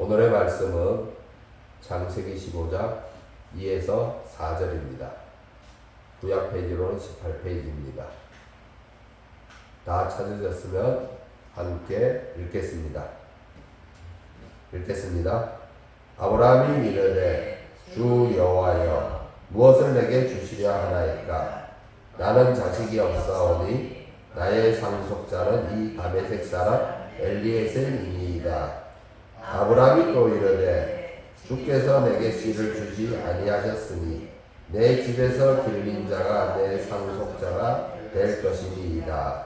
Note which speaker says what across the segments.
Speaker 1: 오늘의 말씀은 창세기 15장 2에서 4절입니다. 구약 페이지로는 18페이지입니다. 다 찾으셨으면 함께 읽겠습니다. 아브라함이 이르되 주 여호와여 무엇을 내게 주시려 하나이까? 나는 자식이 없사오니 나의 상속자는 이 다메섹 사람 엘리에셀이니이다. 아브라함이 또 이르되 주께서 내게 씨를 주지 아니하셨으니 내 집에서 길린 자가 내 상속자가 될 것이니이다.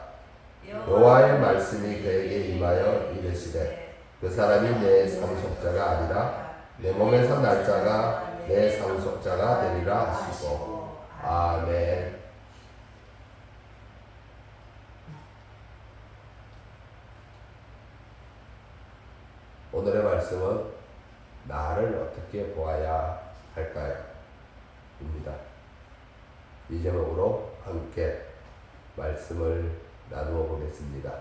Speaker 1: 여호와의 말씀이 그에게 임하여 이르시되 그 사람이 내 상속자가 아니라 내 몸에서 날 자가 내 상속자가 되리라 하시고. 아멘. 오늘의 말씀은 나를 어떻게 보아야 할까요? 입니다. 이 제목으로 함께 말씀을 나누어 보겠습니다.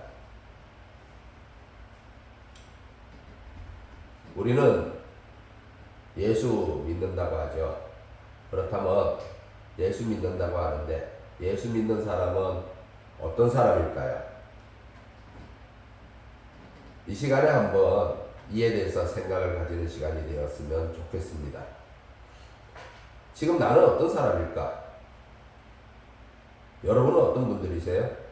Speaker 1: 우리는 예수 믿는다고 하죠. 그렇다면 예수 믿는다고 하는데 예수 믿는 사람은 어떤 사람일까요? 이 시간에 한번 이에 대해서 생각을 가지는 시간이 되었으면 좋겠습니다. 지금 나는 어떤 사람일까? 여러분은 어떤 분들이세요?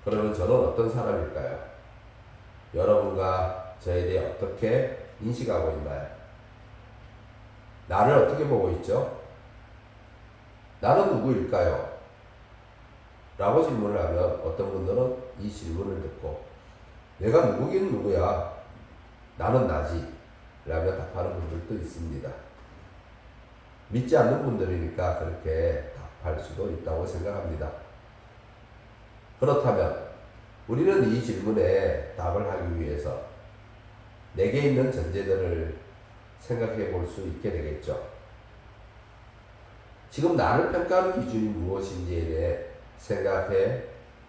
Speaker 1: 그러면 저는 어떤 사람일까요? 여러분과 저에 대해 어떻게 인식하고 있나요? 나를 어떻게 보고 있죠? 나는 누구일까요? 라고 질문을 하면 어떤 분들은 이 질문을 듣고 내가 누구긴 누구야? 나는 나지 라며 답하는 분들도 있습니다. 믿지 않는 분들이니까 그렇게 답할 수도 있다고 생각합니다. 그렇다면 우리는 이 질문에 답을 하기 위해서 내게 있는 전제들을 생각해 볼 수 있게 되겠죠. 지금 나를 평가하는 기준이 무엇인지에 대해 생각해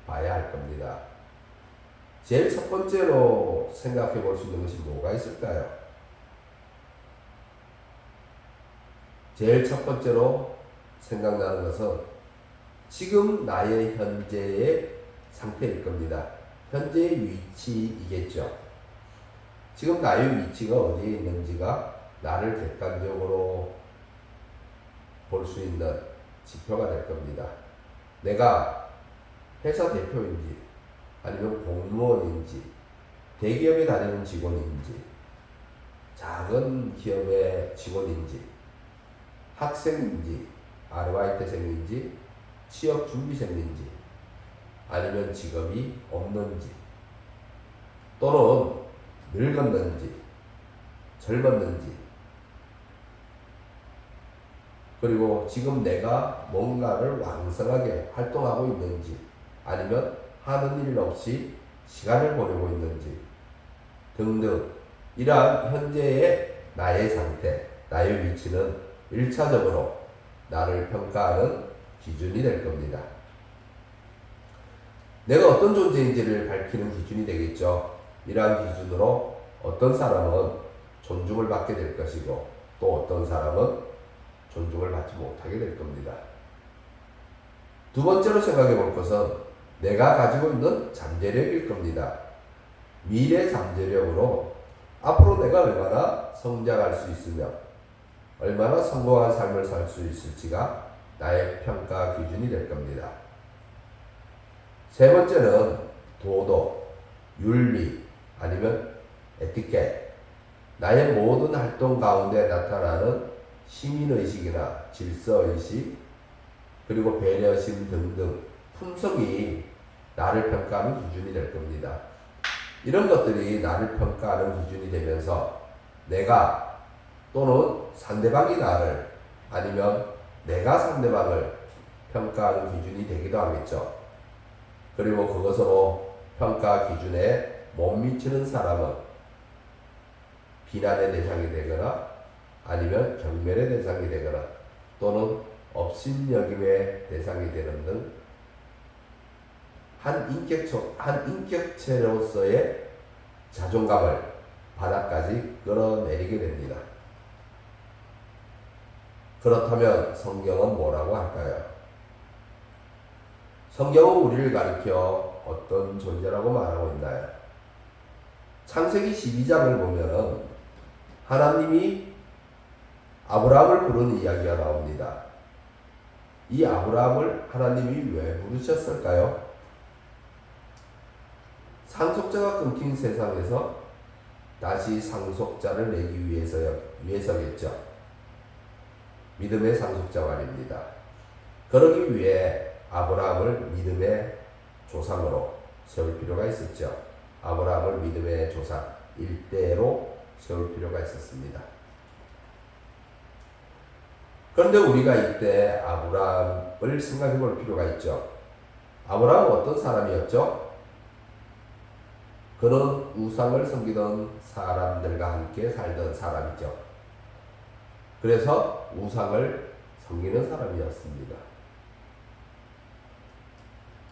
Speaker 1: 봐야 할 겁니다. 제일 첫 번째로 생각해 볼 수 있는 것이 뭐가 있을까요? 제일 첫 번째로 생각나는 것은 지금 나의 현재의 상태일 겁니다. 현재의 위치이겠죠. 지금 나의 위치가 어디에 있는지가 나를 객관적으로 볼 수 있는 지표가 될 겁니다. 내가 회사 대표인지 아니면 공무원인지 대기업에 다니는 직원인지 작은 기업의 직원인지 학생인지 아르바이트생인지 취업 준비생인지 아니면 직업이 없는지 또는 늙었는지 젊었는지 그리고 지금 내가 뭔가를 왕성하게 활동하고 있는지 아니면 하는 일 없이 시간을 보내고 있는지 등등 이러한 현재의 나의 상태, 나의 위치는 1차적으로 나를 평가하는 기준이 될 겁니다. 내가 어떤 존재인지를 밝히는 기준이 되겠죠. 이러한 기준으로 어떤 사람은 존중을 받게 될 것이고 또 어떤 사람은 존중을 받지 못하게 될 겁니다. 두 번째로 생각해 볼 것은 내가 가지고 있는 잠재력일 겁니다. 미래 잠재력으로 앞으로 내가 얼마나 성장할 수 있으며 얼마나 성공한 삶을 살 수 있을지가 나의 평가 기준이 될 겁니다. 세 번째는 도덕, 윤리 아니면 에티켓, 나의 모든 활동 가운데 나타나는 시민의식이나 질서의식 그리고 배려심 등등 품성이 나를 평가하는 기준이 될 겁니다. 이런 것들이 나를 평가하는 기준이 되면서 내가 또는 상대방이 나를 아니면 내가 상대방을 평가하는 기준이 되기도 하겠죠. 그리고 그것으로 평가 기준에 못 미치는 사람은 비난의 대상이 되거나 아니면 경멸의 대상이 되거나 또는 업신여김의 대상이 되는 등 한 인격체로서의 자존감을 바닥까지 끌어내리게 됩니다. 그렇다면 성경은 뭐라고 할까요? 성경은 우리를 가리켜 어떤 존재라고 말하고 있나요? 창세기 12장을 보면은 하나님이 아브라함을 부르는 이야기가 나옵니다. 이 아브라함을 하나님이 왜 부르셨을까요? 상속자가 끊긴 세상에서 다시 상속자를 내기 위해서겠죠. 믿음의 상속자 말입니다. 그러기 위해 아브라함을 믿음의 조상으로 세울 필요가 있었죠. 아브라함을 믿음의 조상 일대로 세울 필요가 있었습니다. 그런데 우리가 이때 아브라함을 생각해 볼 필요가 있죠. 아브라함은 어떤 사람이었죠? 그는 우상을 섬기던 사람들과 함께 살던 사람이죠. 그래서 우상을 섬기는 사람이었습니다.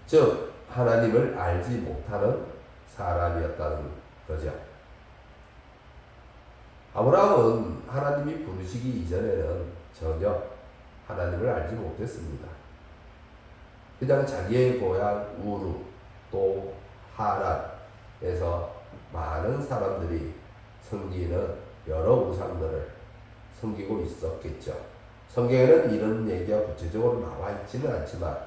Speaker 1: 즉 하나님을 알지 못하는 사람이었다는 거죠. 아브라함은 하나님이 부르시기 이전에는 전혀 하나님을 알지 못했습니다. 그냥 자기의 고향 우르 또 하란에서 많은 사람들이 섬기는 여러 우상들을 섬기고 있었겠죠. 성경에는 이런 얘기가 구체적으로 나와 있지는 않지만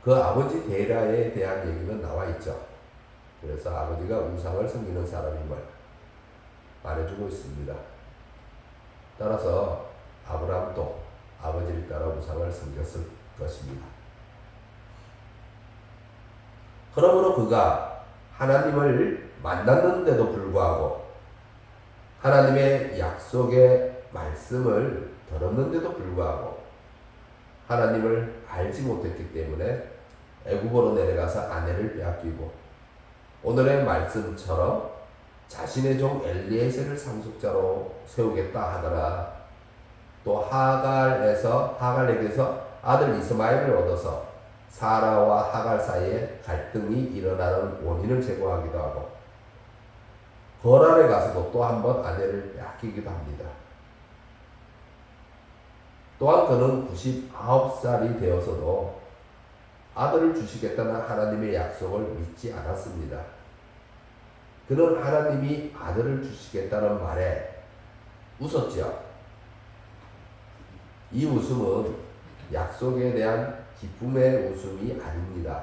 Speaker 1: 그 아버지 데라에 대한 얘기는 나와 있죠. 그래서 아버지가 우상을 섬기는 사람임을 말해주고 있습니다. 따라서 아브라함도 아버지를 따라 우상을 섬겼을 것입니다. 그러므로 그가 하나님을 만났는데도 불구하고 하나님의 약속의 말씀을 들었는데도 불구하고 하나님을 알지 못했기 때문에 애굽으로 내려가서 아내를 빼앗기고 오늘의 말씀처럼 자신의 종 엘리에셀을 상속자로 세우겠다 하거나 또 하갈에게서 아들 이스마엘을 얻어서 사라와 하갈 사이에 갈등이 일어나는 원인을 제공하기도 하고 거란에 가서도 또 한 번 아내를 빼앗기기도 합니다. 또한 그는 99살이 되어서도 아들을 주시겠다는 하나님의 약속을 믿지 않았습니다. 그는 하나님이 아들을 주시겠다는 말에 웃었죠. 이 웃음은 약속에 대한 기쁨의 웃음이 아닙니다.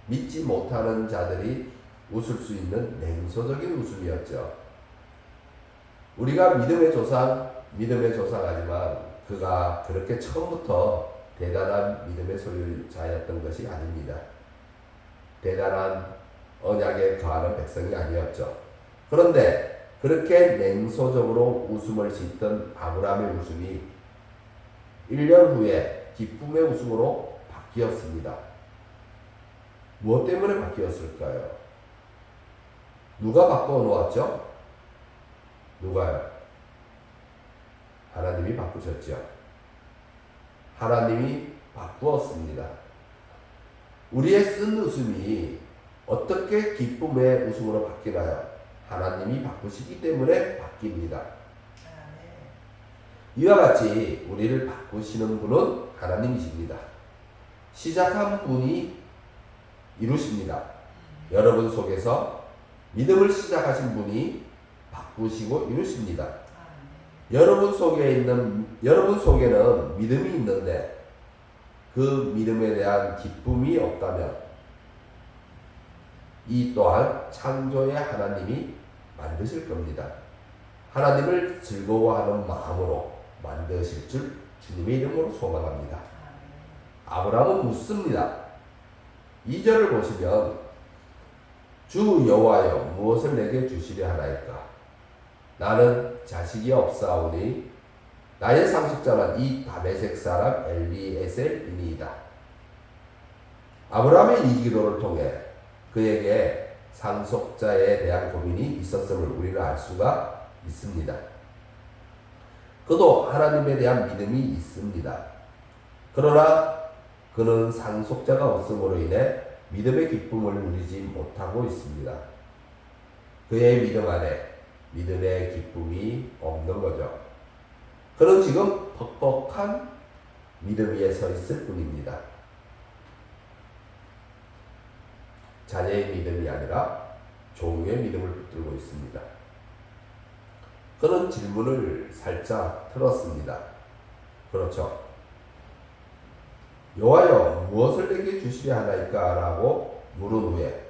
Speaker 1: 믿지 못하는 자들이 웃을 수 있는 냉소적인 웃음이었죠. 우리가 믿음의 조상하지만 그가 그렇게 처음부터 대단한 믿음의 소유자였던 것이 아닙니다. 대단한 언약에 거하는 백성이 아니었죠. 그런데 그렇게 냉소적으로 웃음을 짓던 아브라함의 웃음이 1년 후에 기쁨의 웃음으로 바뀌었습니다. 무엇 때문에 바뀌었을까요? 누가 바꿔 놓았죠? 누가요? 하나님이 바꾸셨죠. 하나님이 바꾸었습니다. 우리의 쓴 웃음이 어떻게 기쁨의 웃음으로 바뀌나요? 하나님이 바꾸시기 때문에 바뀝니다. 이와 같이 우리를 바꾸시는 분은 하나님이십니다. 시작한 분이 이루십니다. 여러분 속에서 믿음을 시작하신 분이 바꾸시고 이루십니다. 여러분 속에는 믿음이 있는데 그 믿음에 대한 기쁨이 없다면 이 또한 창조의 하나님이 만드실 겁니다. 하나님을 즐거워하는 마음으로 만드실 줄 주님의 이름으로 소망합니다. 아브라함은 묻습니다. 2절을 보시면 주 여호와여 무엇을 내게 주시려 하나이까? 나는 자식이 없사오니 나의 상속자는 이 다메섹 사람 엘리에셀이니이다. 아브라함의 이 기도를 통해 그에게 상속자에 대한 고민이 있었음을 우리는 알 수가 있습니다. 그도 하나님에 대한 믿음이 있습니다. 그러나 그는 상속자가 없음으로 인해 믿음의 기쁨을 누리지 못하고 있습니다. 그의 믿음 안에 믿음의 기쁨이 없는 거죠. 그는 지금 퍽퍽한 믿음 위에 서 있을 뿐입니다. 자녀의 믿음이 아니라 종의 믿음을 붙들고 있습니다. 그는 질문을 살짝 틀었습니다. 그렇죠. 여호와여, 무엇을 내게 주시려 하나이까? 라고 물은 후에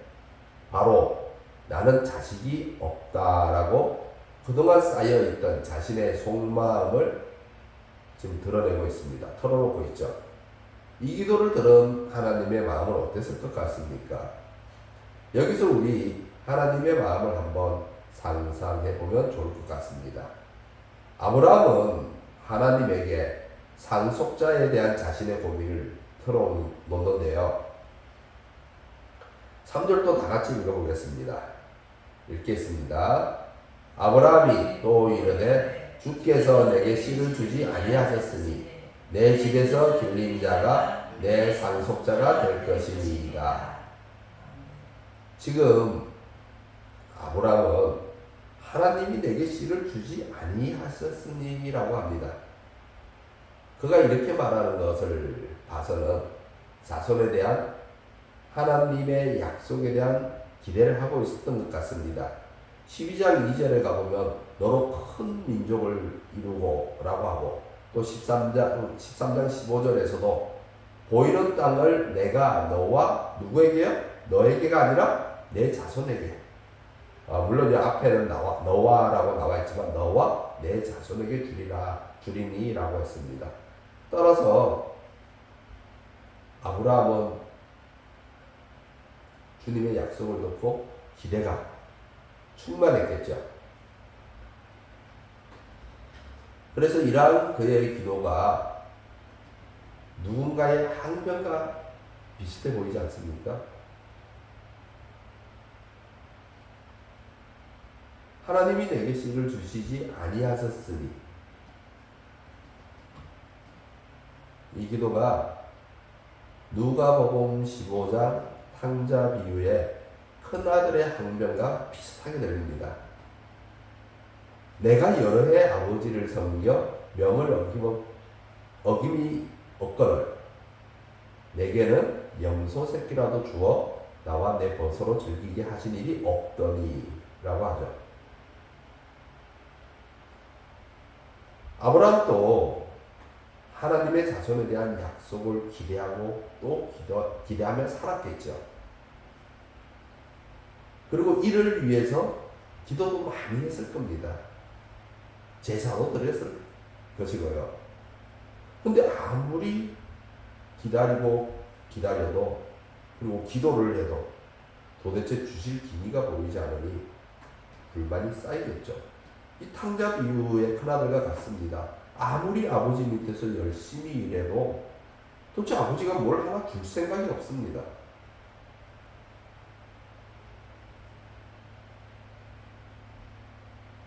Speaker 1: 바로 나는 자식이 없다라고 그동안 쌓여있던 자신의 속마음을 지금 드러내고 있습니다. 털어놓고 있죠. 이 기도를 들은 하나님의 마음은 어땠을 것 같습니까? 여기서 우리 하나님의 마음을 한번 상상해 보면 좋을 것 같습니다. 아브라함은 하나님에게 상속자에 대한 자신의 고민을 털어놓는데요. 3절도 다 같이 읽어보겠습니다. 읽겠습니다. 아브라함이 또 이르되 주께서 내게 씨를 주지 아니하셨으니 내 집에서 길린 자가 내 상속자가 될 것이니이다. 지금 아브라함은 하나님이 내게 씨를 주지 아니하셨으니 라고 합니다. 그가 이렇게 말하는 것을 봐서는 자손에 대한 하나님의 약속에 대한 기대를 하고 있었던 것 같습니다. 12장 2절에 가보면 너로 큰 민족을 이루고 라고 하고 또 13장 15절에서도 보이는 땅을 내가 너와 누구에게요? 너에게가 아니라 내 자손에게. 물론 앞에는 너와 라고 나와 있지만 너와 내 자손에게 주리니 라고 했습니다. 따라서 아브라함은 주님의 약속을 놓고 기대가 충만했겠죠. 그래서 이러한 그의 기도가 누군가의 항변과 비슷해 보이지 않습니까? 하나님이 내게 씨를 주시지 아니하셨으니 이 기도가 누가복음 15장 탕자 비유의 큰아들의 항변과 비슷하게 들립니다. 내가 여러 해 아버지를 섬겨 명을 어김이 없거늘 내게는 염소 새끼라도 주어 나와 내 벗으로 즐기게 하신 일이 없더니 라고 하죠. 아브라함도 하나님의 자손에 대한 약속을 기대하고 또 기대하며 살았겠죠. 그리고 이를 위해서 기도도 많이 했을 겁니다. 제사도 드렸을 것이고요. 근데 아무리 기다려도 그리고 기도를 해도 도대체 주실 기미가 보이지 않으니 불만이 쌓이겠죠. 이 탕자 비유의 큰아들과 같습니다. 아무리 아버지 밑에서 열심히 일해도 도대체 아버지가 뭘 하나 줄 생각이 없습니다.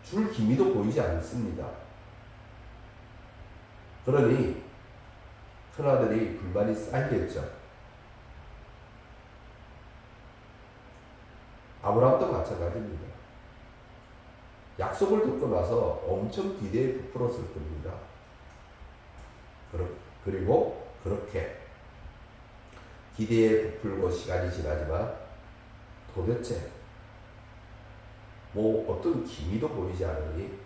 Speaker 1: 줄 기미도 보이지 않습니다. 그러니 큰아들이 불만이 쌓이겠죠. 아브라함도 마찬가지입니다. 약속을 듣고 나서 엄청 기대에 부풀었을 겁니다. 그리고 그렇게 기대에 부풀고 시간이 지나지만 도대체 어떤 기미도 보이지 않으니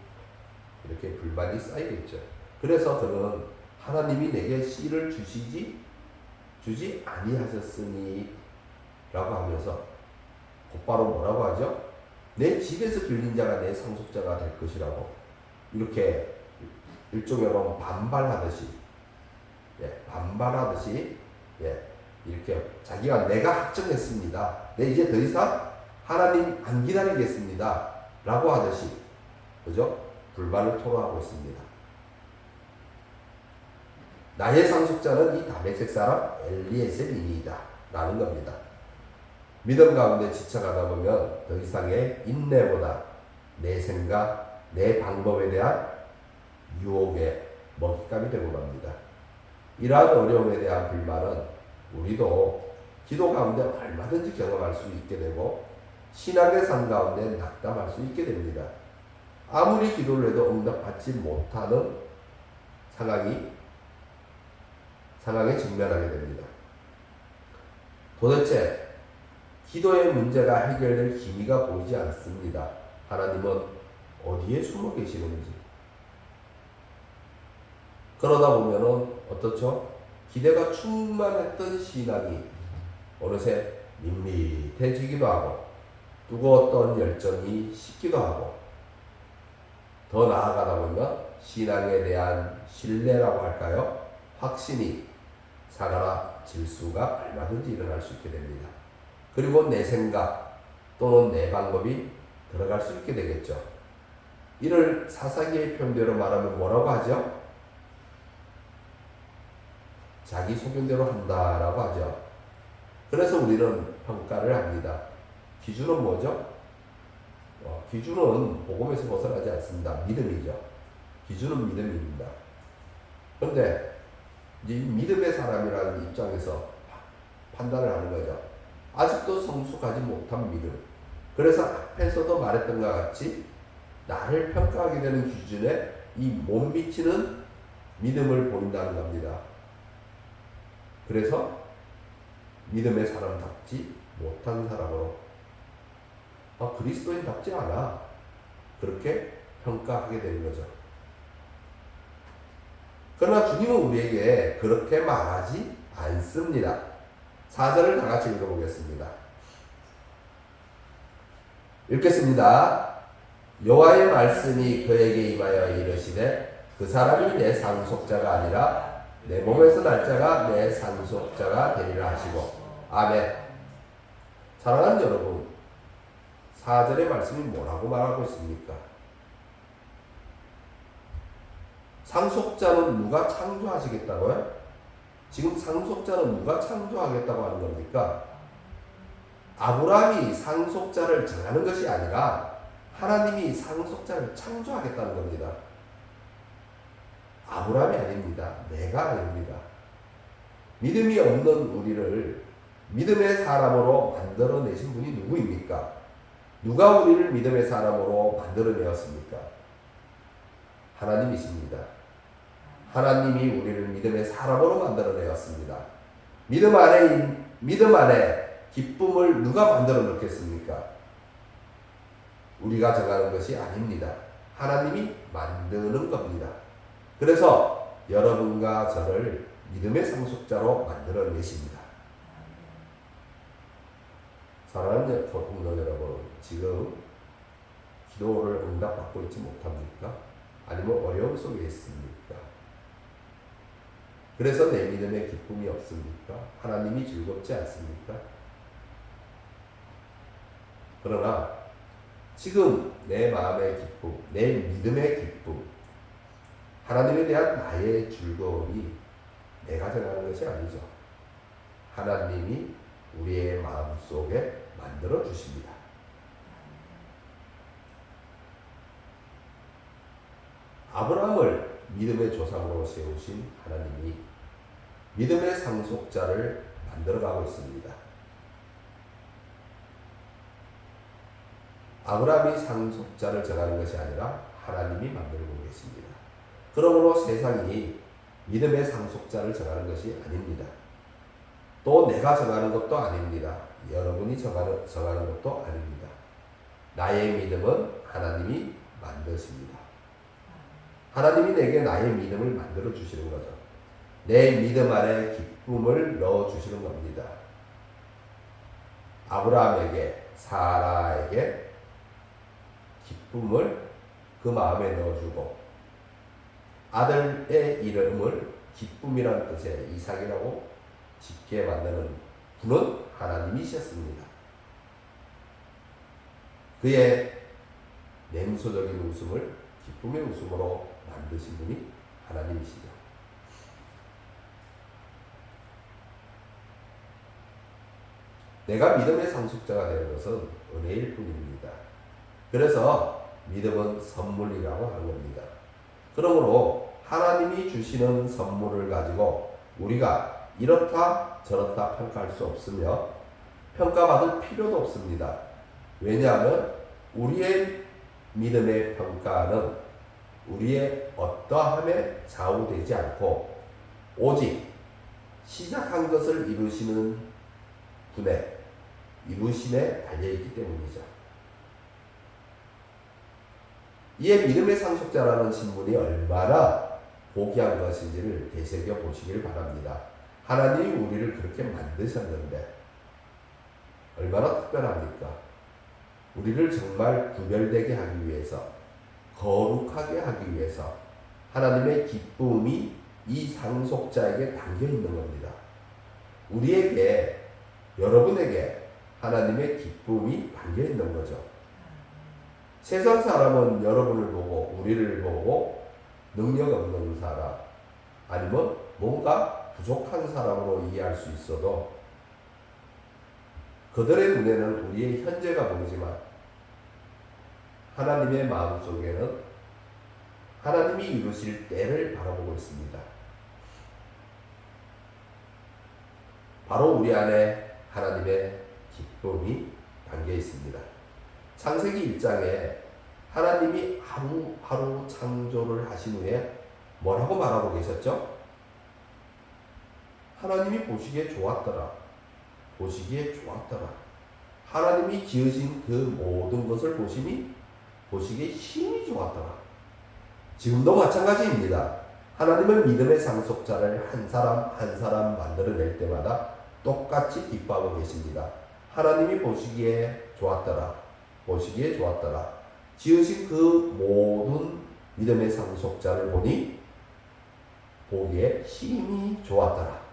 Speaker 1: 이렇게 불만이 쌓이겠죠. 그래서 그는 하나님이 내게 씨를 주지 아니하셨으니 라고 하면서 곧바로 뭐라고 하죠? 내 집에서 길린 자가 내 상속자가 될 것이라고 이렇게 일종으로 반발하듯이 이렇게 자기가 내가 확정했습니다. 이제 더 이상 하나님 안 기다리겠습니다. 라고 하듯이 그죠? 불만을 토로하고 있습니다. 나의 상속자는 이 다메섹 사람 엘리에셀이니이다 라는 겁니다. 믿음 가운데 지쳐가다 보면 더 이상의 인내보다 내 생각, 내 방법에 대한 유혹에 먹잇감이 되고 맙니다. 이러한 어려움에 대한 불만은 우리도 기도 가운데 얼마든지 경험할 수 있게 되고 신앙의 삶 가운데 낙담할 수 있게 됩니다. 아무리 기도를 해도 응답받지 못하는 상황에 직면하게 됩니다. 도대체 기도의 문제가 해결될 기미가 보이지 않습니다. 하나님은 어디에 숨어 계시는지. 그러다 보면은 어떻죠? 기대가 충만했던 신앙이 어느새 밋밋해지기도 하고 뜨거웠던 열정이 식기도 하고 더 나아가다 보면 신앙에 대한 신뢰라고 할까요? 확신이 사라질 수가 얼마든지 일어날 수 있게 됩니다. 그리고 내 생각 또는 내 방법이 들어갈 수 있게 되겠죠. 이를 사사기의 표현대로 말하면 뭐라고 하죠? 자기 소견대로 한다라고 하죠. 그래서 우리는 평가를 합니다. 기준은 뭐죠? 기준은 복음에서 벗어나지 않습니다. 믿음이죠. 기준은 믿음입니다. 그런데 이제 믿음의 사람이라는 입장에서 판단을 하는 거죠. 아직도 성숙하지 못한 믿음. 그래서 앞에서도 말했던 것 같이 나를 평가하게 되는 기준에 못 미치는 믿음을 보인다는 겁니다. 그래서 믿음의 사람답지 못한 사람으로 그리스도인답지 않아. 그렇게 평가하게 되는 거죠. 그러나 주님은 우리에게 그렇게 말하지 않습니다. 4절을 다 같이 읽어보겠습니다. 읽겠습니다. 여호와의 말씀이 그에게 임하여 이르시되 그 사람이 내 상속자가 아니라 내 몸에서 날 자가 내 상속자가 되리라 하시고. 아멘. 사랑하는 여러분, 4절의 말씀이 뭐라고 말하고 있습니까? 상속자는 누가 창조하시겠다고요? 지금 상속자는 누가 창조하겠다고 하는 겁니까? 아브라함이 상속자를 정하는 것이 아니라 하나님이 상속자를 창조하겠다는 겁니다. 아브라함이 아닙니다. 내가 아닙니다. 믿음이 없는 우리를 믿음의 사람으로 만들어내신 분이 누구입니까? 누가 우리를 믿음의 사람으로 만들어내었습니까? 하나님이십니다. 하나님이 우리를 믿음의 사람으로 만들어내었습니다. 믿음 안에 기쁨을 누가 만들어 놓겠습니까? 우리가 정하는 것이 아닙니다. 하나님이 만드는 겁니다. 그래서 여러분과 저를 믿음의 상속자로 만들어 내십니다. 사랑하는 성도 여러분, 지금 기도를 응답받고 있지 못합니까? 아니면 어려움 속에 있습니까? 그래서 내 믿음에 기쁨이 없습니까? 하나님이 즐겁지 않습니까? 그러나 지금 내 마음의 기쁨, 내 믿음의 기쁨, 하나님에 대한 나의 즐거움이 내가 정하는 것이 아니죠. 하나님이 우리의 마음속에 만들어 주십니다. 아브라함을 믿음의 조상으로 세우신 하나님이 믿음의 상속자를 만들어가고 있습니다. 아브라함이 상속자를 정하는 것이 아니라 하나님이 만들고 계십니다. 그러므로 세상이 믿음의 상속자를 정하는 것이 아닙니다. 또 내가 정하는 것도 아닙니다. 여러분이 정하는 것도 아닙니다. 나의 믿음은 하나님이 만드십니다. 하나님이 내게 나의 믿음을 만들어 주시는 거죠. 내 믿음 안에 기쁨을 넣어 주시는 겁니다. 아브라함에게, 사라에게 기쁨을 그 마음에 넣어주고 아들의 이름을 기쁨이라는 뜻의 이삭이라고 짓게 만드는 분은 하나님이셨습니다. 그의 냉소적인 웃음을 기쁨의 웃음으로 만드신 분이 하나님이시죠. 내가 믿음의 상속자가 되는 것은 은혜일 뿐입니다. 그래서 믿음은 선물이라고 하는 겁니다. 그러므로 하나님이 주시는 선물을 가지고 우리가 이렇다 저렇다 평가할 수 없으며 평가받을 필요도 없습니다. 왜냐하면 우리의 믿음의 평가는 우리의 어떠함에 좌우되지 않고 오직 시작한 것을 이루시는 분의 이루심에 달려있기 때문이죠. 이에 믿음의 상속자라는 신분이 얼마나 고귀한 것인지를 되새겨 보시길 바랍니다. 하나님이 우리를 그렇게 만드셨는데 얼마나 특별합니까? 우리를 정말 구별되게 하기 위해서, 거룩하게 하기 위해서 하나님의 기쁨이 이 상속자에게 담겨 있는 겁니다. 우리에게, 여러분에게 하나님의 기쁨이 담겨 있는 거죠. 세상 사람은 여러분을 보고, 우리를 보고 능력 없는 사람, 아니면 뭔가 부족한 사람으로 이해할 수 있어도 그들의 눈에는 우리의 현재가 보이지만 하나님의 마음속에는 하나님이 이루실 때를 바라보고 있습니다. 바로 우리 안에 하나님의 기쁨이 담겨 있습니다. 창세기 1장에 하나님이 하루하루 창조를 하신 후에 뭐라고 말하고 계셨죠? 하나님이 보시기에 좋았더라. 보시기에 좋았더라. 하나님이 지으신 그 모든 것을 보시기에 힘이 좋았더라. 지금도 마찬가지입니다. 하나님은 믿음의 상속자를 한 사람 한 사람 만들어낼 때마다 똑같이 기뻐하고 계십니다. 하나님이 보시기에 좋았더라. 보시기에 좋았더라. 지으신 그 모든 믿음의 상속자를 보니 보기에 힘이 좋았더라.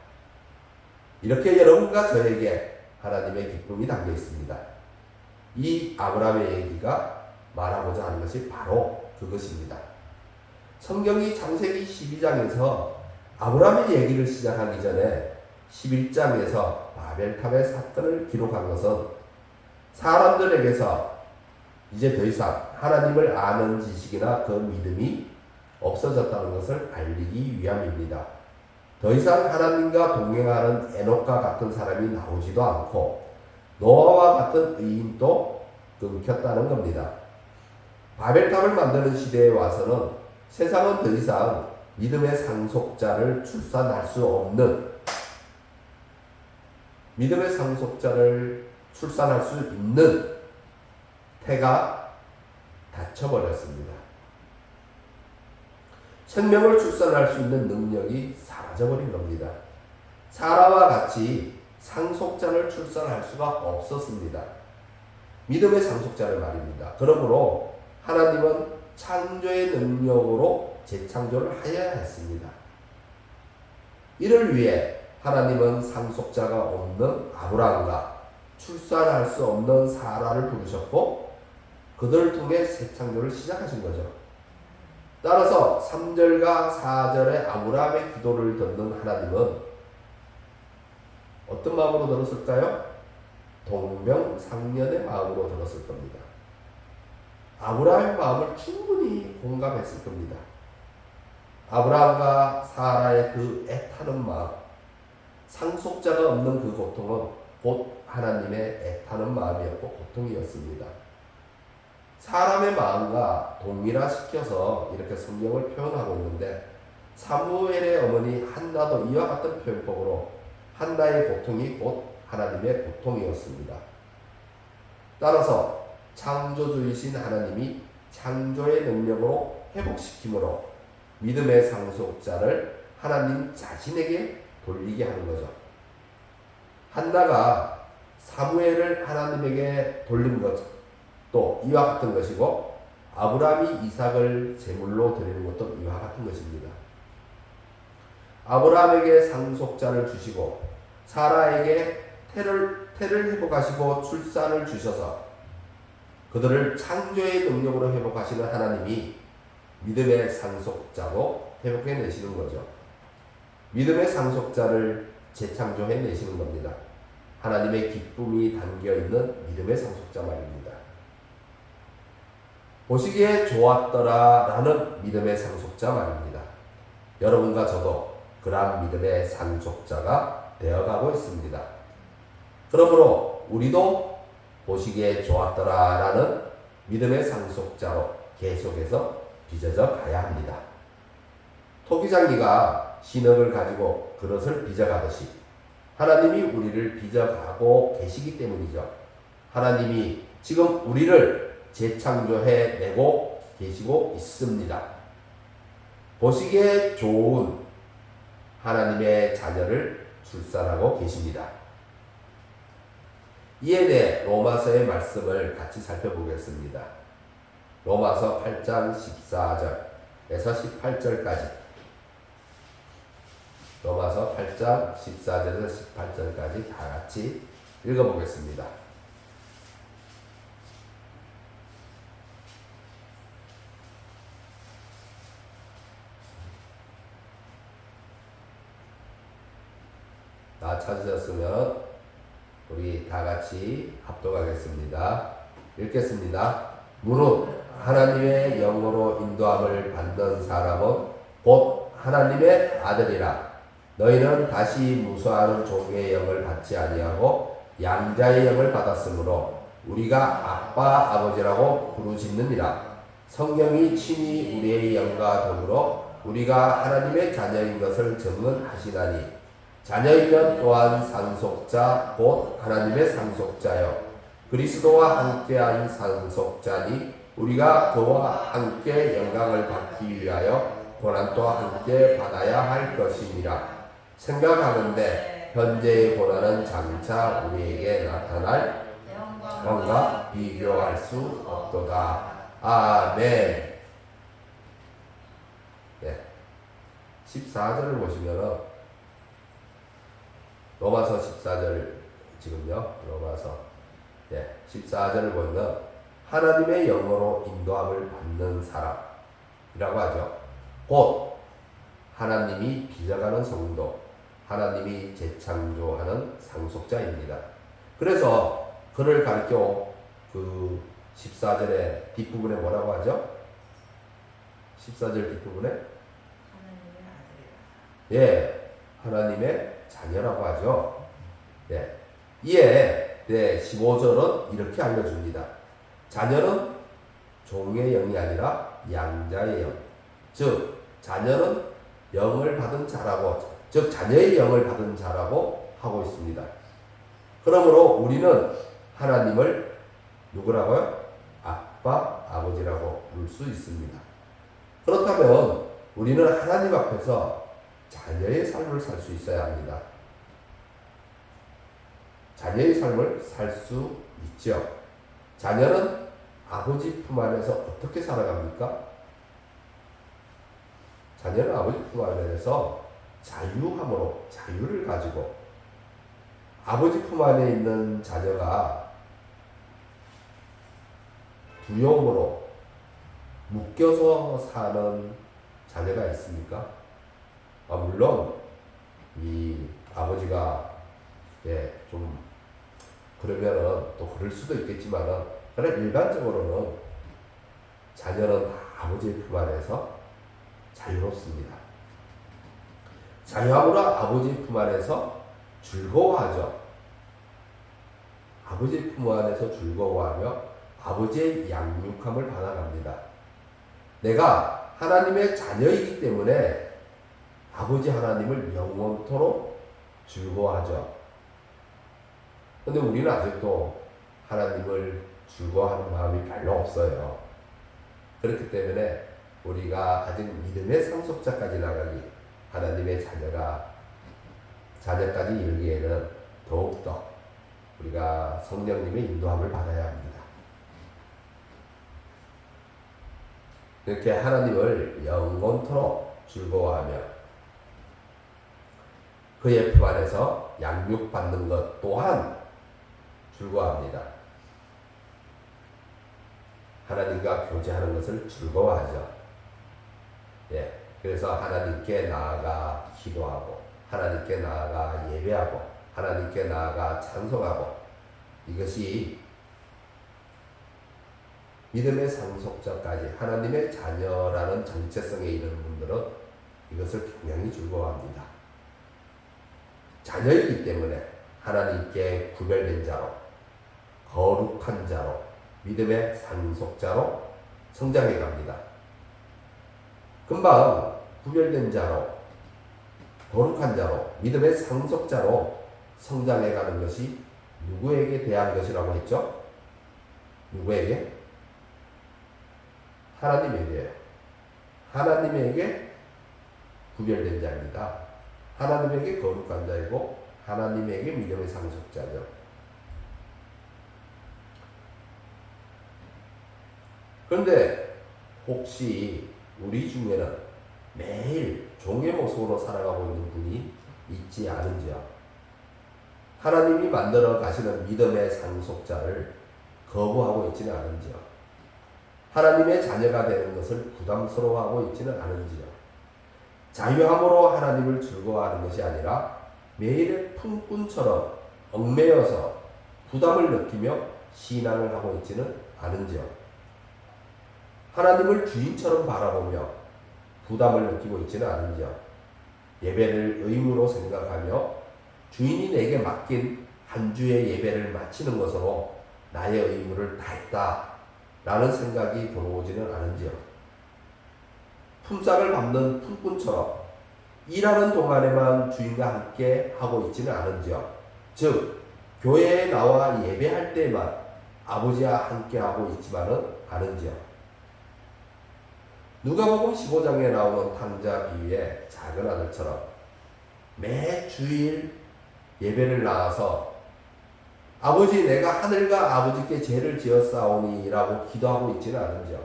Speaker 1: 이렇게 여러분과 저에게 하나님의 기쁨이 담겨 있습니다. 이 아브라함의 얘기가 말하고자 하는 것이 바로 그것입니다. 성경이 창세기 12장에서 아브라함의 얘기를 시작하기 전에 11장에서 바벨탑의 사건을 기록한 것은 사람들에게서 이제 더 이상 하나님을 아는 지식이나 그 믿음이 없어졌다는 것을 알리기 위함입니다. 더 이상 하나님과 동행하는 에녹과 같은 사람이 나오지도 않고 노아와 같은 의인도 끊겼다는 겁니다. 바벨탑을 만드는 시대에 와서는 세상은 더 이상 믿음의 상속자를 출산할 수 없는, 믿음의 상속자를 출산할 수 있는 태가 닫혀버렸습니다. 생명을 출산할 수 있는 능력이 사라져버린 겁니다. 사라와 같이 상속자를 출산할 수가 없었습니다. 믿음의 상속자를 말입니다. 그러므로 하나님은 창조의 능력으로 재창조를 하여야 했습니다. 이를 위해 하나님은 상속자가 없는 아브라함과 출산할 수 없는 사라를 부르셨고 그들을 통해 새 창조를 시작하신 거죠. 따라서 3절과 4절의 아브라함의 기도를 듣는 하나님은 어떤 마음으로 들었을까요? 동명상련의 마음으로 들었을 겁니다. 아브라함의 마음을 충분히 공감했을 겁니다. 아브라함과 사라의 그 애타는 마음, 상속자가 없는 그 고통은 곧 하나님의 애타는 마음이었고 고통이었습니다. 사람의 마음과 동일화시켜서 이렇게 성경을 표현하고 있는데 사무엘의 어머니 한나도 이와 같은 표현법으로 한나의 고통이 곧 하나님의 고통이었습니다. 따라서 창조주이신 하나님이 창조의 능력으로 회복시킴으로 믿음의 상속자를 하나님 자신에게 돌리게 하는 거죠. 한나가 사무엘을 하나님에게 돌린 것도 이와 같은 것이고 아브라함이 이삭을 제물로 드리는 것도 이와 같은 것입니다. 아브라함에게 상속자를 주시고 사라에게 태를 회복하시고 출산을 주셔서 그들을 창조의 능력으로 회복하시는 하나님이 믿음의 상속자로 회복해내시는 거죠. 믿음의 상속자를 재창조해내시는 겁니다. 하나님의 기쁨이 담겨있는 믿음의 상속자 말입니다. 보시기에 좋았더라 라는 믿음의 상속자 말입니다. 여러분과 저도 그러한 믿음의 상속자가 되어가고 있습니다. 그러므로 우리도 보시기에 좋았더라라는 믿음의 상속자로 계속해서 빚어져 가야 합니다. 토기장이가 신흙을 가지고 그릇을 빚어가듯이 하나님이 우리를 빚어가고 계시기 때문이죠. 하나님이 지금 우리를 재창조해내고 계시고 있습니다. 보시기에 좋은 하나님의 자녀를 출산하고 계십니다. 이에 대해 로마서의 말씀을 같이 살펴보겠습니다. 로마서 8장 14절에서 18절까지 로마서 8장 14절에서 18절까지 다 같이 읽어보겠습니다. 다 찾으셨으면 우리 다 같이 합독하겠습니다. 읽겠습니다. 무릇 하나님의 영으로 인도함을 받는 사람은 곧 하나님의 아들이라. 너희는 다시 무수하는 종의 영을 받지 아니하고 양자의 영을 받았으므로 우리가 아빠 아버지라고 부르짖느니라. 성령이 친히 우리의 영과 더불어 우리가 하나님의 자녀인 것을 증언하시나니 자녀이면 또한 상속자 곧 하나님의 상속자여 그리스도와 함께한 상속자니 우리가 그와 함께 영광을 받기 위하여 고난도 함께 받아야 할 것이니라. 생각하는데 현재의 고난은 장차 우리에게 나타날 영광과 비교할 수 없도다. 아멘. 네. 14절을 보시면은 로마서 14절 지금요. 로마서 14절을 보면 하나님의 영으로 인도함을 받는 사람이라고 하죠. 곧 하나님이 빚어가는 성도, 하나님이 재창조하는 상속자입니다. 그래서 그를 가르쳐 그 14절의 뒷부분에 뭐라고 하죠? 14절 뒷부분에 하나님의 자녀라고 하죠. 이에 15절은 이렇게 알려줍니다. 자녀는 종의 영이 아니라 양자의 영. 즉 자녀는 영을 받은 자라고, 즉 자녀의 영을 받은 자라고 하고 있습니다. 그러므로 우리는 하나님을 누구라고요? 아빠, 아버지라고 부를 수 있습니다. 그렇다면 우리는 하나님 앞에서 자녀의 삶을 살 수 있어야 합니다. 자녀의 삶을 살 수 있죠. 자녀는 아버지 품 안에서 어떻게 살아갑니까? 자녀는 아버지 품 안에서 자유함으로 자유를 가지고 아버지 품 안에 있는 자녀가 두려움으로 묶여서 사는 자녀가 있습니까? 물론 이 아버지가 좀 그러면은 또 그럴 수도 있겠지만은 그러나 일반적으로는 자녀는 다 아버지의 품 안에서 자유롭습니다. 자유함으로 아버지의 품 안에서 즐거워하죠. 아버지의 품 안에서 즐거워하며 아버지의 양육함을 받아갑니다. 내가 하나님의 자녀이기 때문에 아버지 하나님을 영원토록 즐거워하죠. 근데 우리는 아직도 하나님을 즐거워하는 마음이 별로 없어요. 그렇기 때문에 우리가 아직 믿음의 상속자까지 나가기, 하나님의 자녀까지 이르기에는 더욱더 우리가 성령님의 인도함을 받아야 합니다. 이렇게 하나님을 영원토록 즐거워하며 그의 품 안에서 양육받는 것 또한 즐거워합니다. 하나님과 교제하는 것을 즐거워하죠. 그래서 하나님께 나아가 기도하고 하나님께 나아가 예배하고 하나님께 나아가 찬송하고 이것이 믿음의 상속자까지 하나님의 자녀라는 정체성에 이르는 분들은 이것을 굉장히 즐거워합니다. 자녀이기 때문에 하나님께 구별된 자로, 거룩한 자로, 믿음의 상속자로 성장해 갑니다. 금방 구별된 자로, 거룩한 자로, 믿음의 상속자로 성장해 가는 것이 누구에게 대한 것이라고 했죠? 누구에게? 하나님에게요. 하나님에게 구별된 자입니다. 하나님에게 거룩한 자이고 하나님에게 믿음의 상속자죠. 그런데 혹시 우리 중에는 매일 종의 모습으로 살아가고 있는 분이 있지 않은지요? 하나님이 만들어 가시는 믿음의 상속자를 거부하고 있지는 않은지요? 하나님의 자녀가 되는 것을 부담스러워하고 있지는 않은지요? 자유함으로 하나님을 즐거워하는 것이 아니라 매일의 품꾼처럼 얽매여서 부담을 느끼며 신앙을 하고 있지는 않은지요? 하나님을 주인처럼 바라보며 부담을 느끼고 있지는 않은지요? 예배를 의무로 생각하며 주인이 내게 맡긴 한 주의 예배를 마치는 것으로 나의 의무를 다했다 라는 생각이 들어오지는 않은지요? 품삯을 받는 품꾼처럼 일하는 동안에만 주인과 함께 하고 있지는 않은지요? 즉 교회에 나와 예배할 때만 아버지와 함께 하고 있지만은 않은지요? 누가복음 15장에 나오는 탕자 비유의 작은 아들처럼 매 주일 예배를 나와서 아버지 내가 하늘과 아버지께 죄를 지었사오니 라고 기도하고 있지는 않은지요?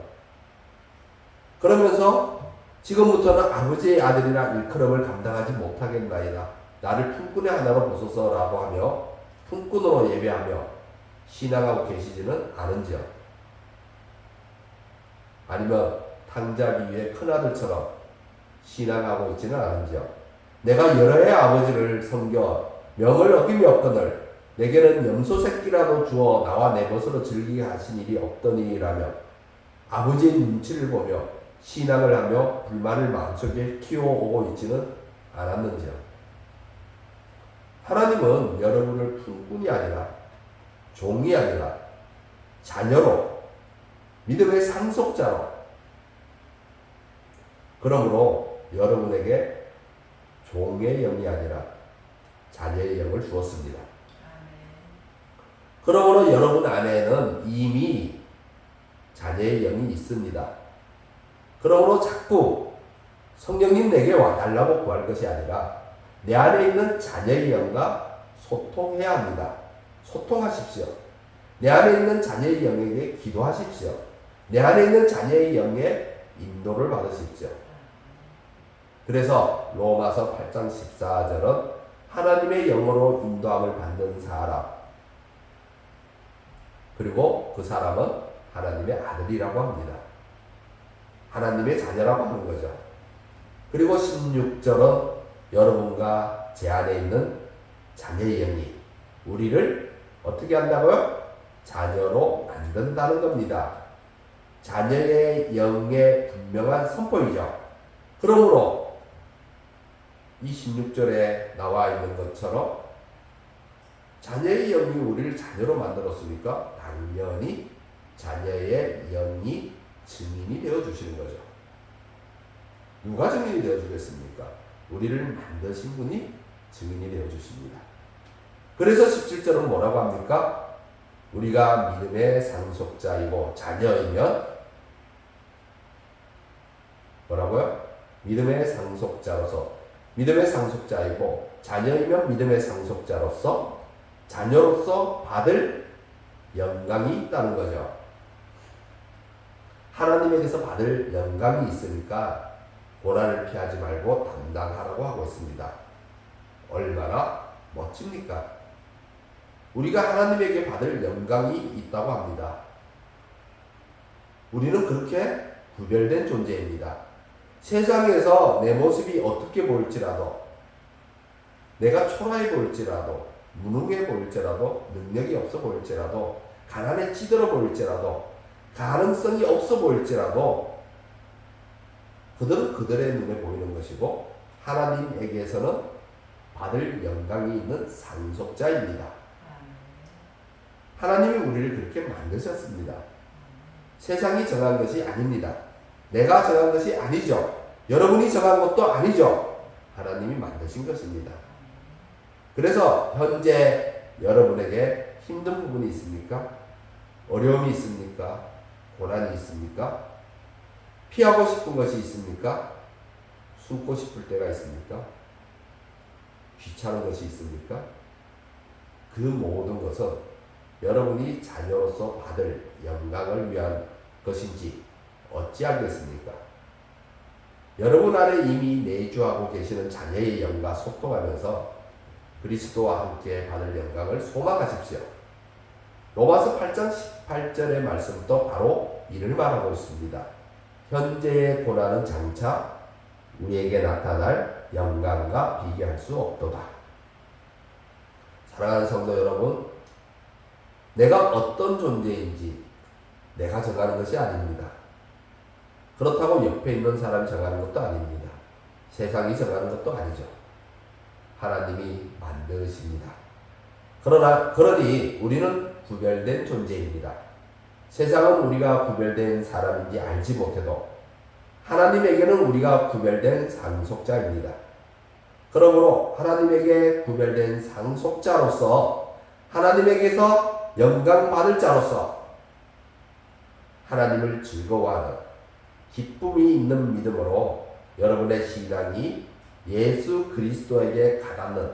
Speaker 1: 그러면서 지금부터는 아버지의 아들이라 일컬음을 감당하지 못하겠나이다. 나를 품꾼의 하나로 보소서라고 하며 품꾼으로 예배하며 신앙하고 계시지는 않은지요? 아니면 탕자 비유의 큰아들처럼 신앙하고 있지는 않은지요? 내가 여러 해 아버지를 섬겨 명을 어김이 없거늘 내게는 염소 새끼라도 주어 나와 내 것으로 즐기게 하신 일이 없더니라며 아버지의 눈치를 보며 신앙을 하며 불만을 마음속에 키워오고 있지는 않았는지요? 하나님은 여러분을 품꾼이 아니라 종이 아니라 자녀로 믿음의 상속자로 그러므로 여러분에게 종의 영이 아니라 자녀의 영을 주었습니다. 그러므로 여러분 안에는 이미 자녀의 영이 있습니다. 그러므로 자꾸 성령님 내게 와달라고 구할 것이 아니라 내 안에 있는 자녀의 영과 소통해야 합니다. 소통하십시오. 내 안에 있는 자녀의 영에게 기도하십시오. 내 안에 있는 자녀의 영의 인도를 받으십시오. 그래서 로마서 8장 14절은 하나님의 영으로 인도함을 받는 사람 그리고 그 사람은 하나님의 아들이라고 합니다. 하나님의 자녀라고 하는 거죠. 그리고 16절은 여러분과 제 안에 있는 자녀의 영이 우리를 어떻게 한다고요? 자녀로 만든다는 겁니다. 자녀의 영의 분명한 선포이죠. 그러므로 이 16절에 나와 있는 것처럼 자녀의 영이 우리를 자녀로 만들었으니까 당연히 자녀의 영이 증인이 되어주시는 거죠. 누가 증인이 되어주겠습니까? 우리를 만드신 분이 증인이 되어주십니다. 그래서 17절은 뭐라고 합니까? 우리가 믿음의 상속자이고 자녀이면 뭐라고요? 믿음의 상속자로서 믿음의 상속자이고 자녀이면 믿음의 상속자로서 자녀로서 받을 영광이 있다는 거죠. 하나님에게서 받을 영광이 있으니까 고난을 피하지 말고 담당하라고 하고 있습니다. 얼마나 멋집니까? 우리가 하나님에게 받을 영광이 있다고 합니다. 우리는 그렇게 구별된 존재입니다. 세상에서 내 모습이 어떻게 보일지라도 내가 초라해 보일지라도 무능해 보일지라도 능력이 없어 보일지라도 가난에 찌들어 보일지라도 가능성이 없어 보일지라도 그들은 그들의 눈에 보이는 것이고 하나님에게서는 받을 영광이 있는 상속자입니다.
Speaker 2: 아멘.
Speaker 1: 하나님이 우리를 그렇게 만드셨습니다. 세상이 정한 것이 아닙니다. 내가 정한 것이 아니죠. 여러분이 정한 것도 아니죠. 하나님이 만드신 것입니다. 그래서 현재 여러분에게 힘든 부분이 있습니까? 어려움이 있습니까? 고난이 있습니까? 피하고 싶은 것이 있습니까? 숨고 싶을 때가 있습니까? 귀찮은 것이 있습니까? 그 모든 것은 여러분이 자녀로서 받을 영광을 위한 것인지 어찌하겠습니까? 여러분 안에 이미 내주하고 계시는 자녀의 영과 소통하면서 그리스도와 함께 받을 영광을 소망하십시오. 로마서 8장 18절의 말씀도 바로 이를 말하고 있습니다. 현재의 고난은 장차 우리에게 나타날 영광과 비교할 수 없도다. 사랑하는 성도 여러분, 내가 어떤 존재인지 내가 정하는 것이 아닙니다. 그렇다고 옆에 있는 사람이 정하는 것도 아닙니다. 세상이 정하는 것도 아니죠. 하나님이 만드십니다. 그러니 우리는 구별된 존재입니다. 세상은 우리가 구별된 사람인지 알지 못해도 하나님에게는 우리가 구별된 상속자입니다. 그러므로 하나님에게 구별된 상속자로서 하나님에게서 영광 받을 자로서 하나님을 즐거워하는 기쁨이 있는 믿음으로 여러분의 신앙이 예수 그리스도에게 가닿는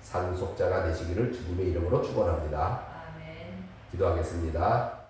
Speaker 1: 상속자가 되시기를 주님의 이름으로 축원합니다.
Speaker 2: 아멘.
Speaker 1: 기도하겠습니다.